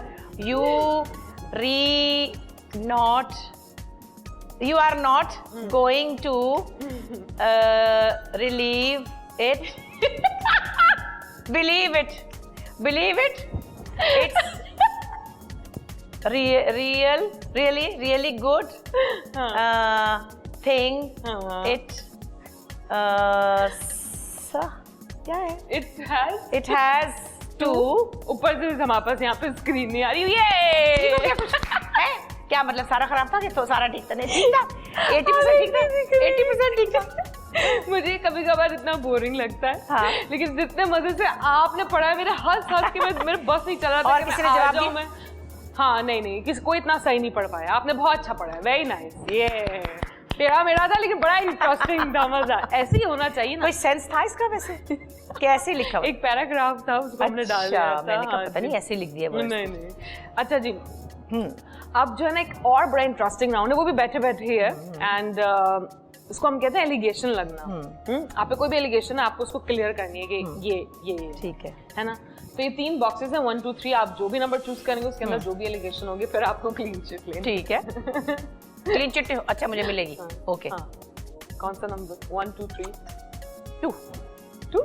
you are not going to relieve it, believe it, it's really good thing, हाँ। it क्या है? It has it has to ऊपर से हमारे पास यहाँ पे स्क्रीन नहीं आ रही। ये है? क्या मतलब सारा खराब था कि तो सारा ठीक था? नहीं ठीक था, 80% ठीक था, 80% ठीक था। मुझे कभी कभार इतना बोरिंग लगता है हाँ। लेकिन जितने मजे से आपने पढ़ा है मेरे हंस के मेरे बस नहीं चल रहा था और कि किसी मैं ने आ जवाब जाऊं दिया? मैं। हाँ नहीं किसी कोई इतना सही नहीं पढ़ पाया, आपने बहुत अच्छा पढ़ा है, वेरी नाइस। ये टेढ़ा मेढ़ा था लेकिन बड़ा इंटरेस्टिंग था, मजा ऐसे ही होना चाहिए ना। कोई सेंस था इसका वैसे? कैसे लिखा हुआ? एक पैराग्राफ था उसको हमने डाल दिया था। मैंने कहा हाँ पता जी। नहीं ऐसे लिख दिया वर्ड्स। नहीं अच्छा जी, अब जो है ना एक और बड़ा इंटरेस्टिंग राउंड है, वो भी बैठे बैठे ही है एंड उसको हम कहते हैं एलिगेशन लगना। आप पे कोई भी एलिगेशन है, आपको उसको क्लियर करनी है कि ये ठीक है ना। तो ये 3 बॉक्सेस हैं 1 2 3, आप जो भी नंबर चूज करेंगे उसके अंदर जो भी एलिगेशन होगी फिर आपको क्लीन चिट लेनी। ठीक है। क्लीन चिट अच्छा मुझे मिलेगी। ओके कौन सा नंबर? 1 2 3 2 2।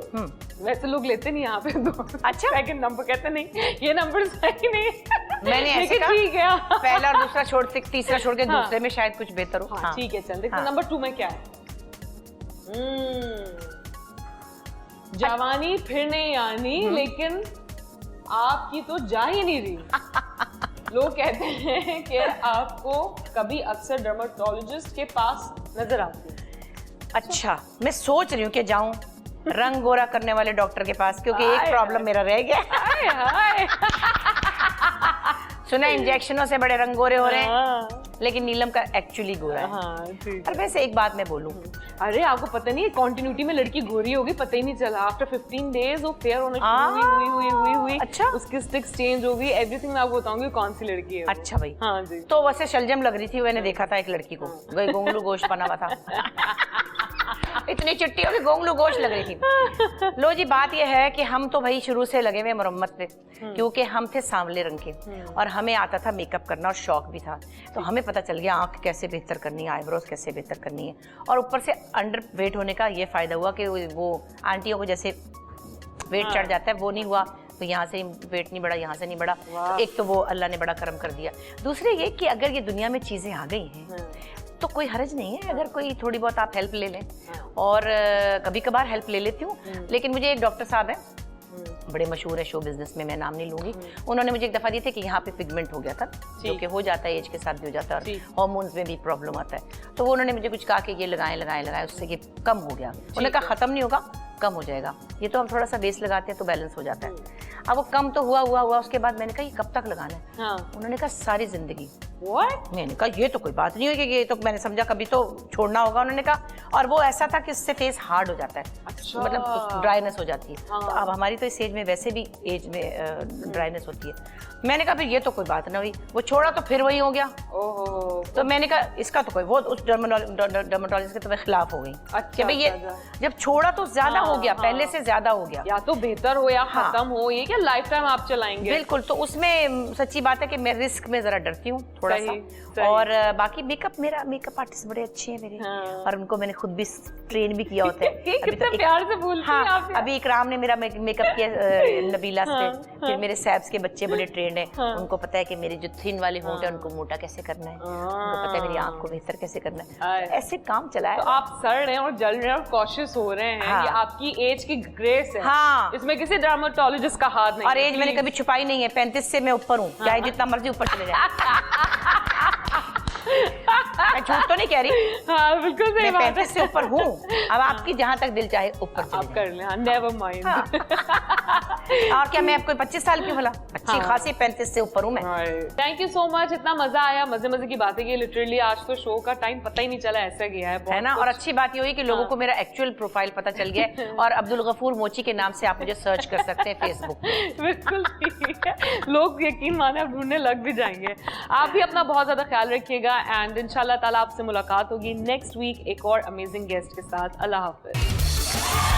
वैसे लोग लेते नहीं यहाँ पे 2। अच्छा। सेकंड नंबर कहते नहीं, ये नंबर सही नहीं मैंने ऐसे लेकिन कहा ठीक है। पहला और दूसरा छोड़ के तीसरा छोड़ के हाँ। दूसरे में शायद कुछ बेहतर हो। हाँ ठीक है चल देखते हैं हाँ। नंबर 2 में क्या है। जवानी फिर नहीं आनी लेकिन आपकी तो जा ही नहीं रही। लोग कहते हैं कि आपको कभी अक्सर डर्मेटोलॉजिस्ट के पास नजर आती है। अच्छा मैं सोच रही हूँ कि जाऊं रंग गोरा करने वाले डॉक्टर के पास, क्योंकि एक हाय प्रॉब्लम मेरा रह गया। हाय हाय। सुना इंजेक्शनों से बड़े रंग गोरे हो रहे हैं, हाँ, लेकिन नीलम का एक्चुअली गोरा है। हाँ, ठीक। और वैसे एक बात मैं बोलूं, अरे आपको पता नहीं है कॉन्टिन्यूटी में लड़की गोरी होगी, पता ही नहीं चला। आफ्टर 15 डेज वो फेयर होने हुई। अच्छा। उसकी स्टिक्स चेंज हो गई, एवरीथिंग मैं आपको बताऊंगी कौन सी लड़की है वो। अच्छा भाई। हाँ जी। तो वैसे शलजम लग रही थी, मैंने देखा था एक लड़की को, वही गोंगलू गोश्त बना हुआ था। इतनी चिट्टी होगी गोंगलू गोश्त लग रही थी। लो जी बात यह है कि हम तो भाई शुरू से लगे हुए मरम्मत पे, क्योंकि हम थे सांवले रंग के और हमें आता था मेकअप करना और शौक भी था। तो हमें पता चल गया आंख कैसे बेहतर करनी है, आईब्रोज कैसे बेहतर करनी है। और ऊपर से अंडर वेट होने का ये फायदा हुआ कि वो आंटियों को जैसे वेट चढ़ जाता है वो नहीं हुआ, तो यहाँ से वेट नहीं बढ़ा, यहाँ से नहीं बढ़ा। एक तो वो अल्लाह ने बड़ा करम कर दिया। दूसरे ये कि अगर ये दुनिया में चीज़ें आ गई हैं तो कोई हर्ज नहीं है अगर कोई थोड़ी बहुत आप हेल्प ले लें। और कभी कभार हेल्प ले लेती हूँ, लेकिन मुझे एक डॉक्टर साहब है बड़े मशहूर है शो बिजनेस में, मैं नाम नहीं लूंगी, उन्होंने मुझे एक दफा दिए थे कि यहाँ पे पिगमेंट हो गया था, जो कि हो जाता है एज के साथ भी हो जाता है और हार्मोन्स में भी प्रॉब्लम आता है। तो वो उन्होंने मुझे कुछ कहा कि ये लगाएं उससे ये कम हो गया। उन्होंने कहा खत्म नहीं होगा, कम हो जाएगा, ये तो हम थोड़ा सा बेस लगाते हैं तो बैलेंस हो जाता है। अब वो कम तो हुआ उसके बाद मैंने कहा ये कब तक लगाना है? हाँ। उन्होंने कहा सारी जिंदगी। What? मैंने कहा ये तो कोई बात नहीं है कि ये तो मैंने समझा कभी तो छोड़ना होगा। उन्होंने कहा और वो ऐसा था कि उससे फेस हार्ड हो जाता है। अच्छा। मतलब ड्राइनेस हो जाती है। हाँ। तो अब हमारी तो इस एज में वैसे भी एज में ड्राइनेस होती है। मैंने कहा फिर ये तो कोई बात ना हुई, वो छोड़ा तो फिर वही हो गया। ओहो। तो मैंने कहा इसका तो कोई वो उस डर्मेटोलॉजिस्ट के तो मैं खिलाफ हो गई कि भाई ये जब छोड़ा तो ज्यादा हो गया, पहले से ज्यादा हो गया। या तो बेहतर हो या खत्म हो, ये क्या लाइफ टाइम आप चलाएंगे? बिल्कुल। तो उसमें सच्ची बात है कि मैं रिस्क में जरा डरती हूँ थोड़ा सा। और बाकी मेरा मेकअप आर्टिस्ट बड़े अच्छे हैं मेरे। और उनको मैंने खुद भी ट्रेन भी किया होता है। कितना प्यार से बोलती हैं आप। अभी इकराम ने मेरा मेकअप किया नबीला से। फिर मेरे सैब्स के बच्चे बड़े ट्रेंड हैं, उनको पता है कि मेरे जो थिन वाले होंठ हैं उनको मोटा कैसे करना है, उनको पता है मेरी आंख को बेहतर कैसे करना है। ऐसे काम चला है। तो आप सड़ रहे हैं और जल रहे हैं और कॉशियस हो रहे हैं। हाँ। ये आपकी एज की ग्रेस है। हाँ। इसमें किसी डर्मेटोलॉजिस्ट का हाथ नहीं। और एज मैंने कभी छुपाई नहीं है, 35 से मैं ऊपर हूँ, चाहे जितना मर्जी ऊपर चले जाए। मैं झूठ तो नहीं कह रही। हाँ बिल्कुल सही मैं बात है। 35 से ऊपर हूँ। अब आपकी जहाँ तक दिल चाहे ऊपर चले आप कर लें, हाँ, नेवर माइंड। और क्या मैं आपको 25 साल की भला अच्छी खासी 35 से ऊपर हूँ मैं। थैंक यू सो मच, इतना मजा आया, मजे की बातें की। लिटरली आज तो शो का टाइम पता ही नहीं चला, ऐसा गया है ना। और अच्छी बात ये हुई कि लोगों को मेरा एक्चुअल प्रोफाइल पता चल गया है। और अब्दुल गफूर मोची के नाम से आप मुझे सर्च कर सकते हैं फेसबुक। बिल्कुल ठीक है, लोग यकीन माने अब ढूंढने लग भी जाएंगे। आप भी अपना बहुत ज्यादा ख्याल रखिएगा एंड इंशाल्लाह ताला आपसे मुलाकात होगी नेक्स्ट वीक एक और अमेजिंग गेस्ट के साथ। अल्लाह हाफिज।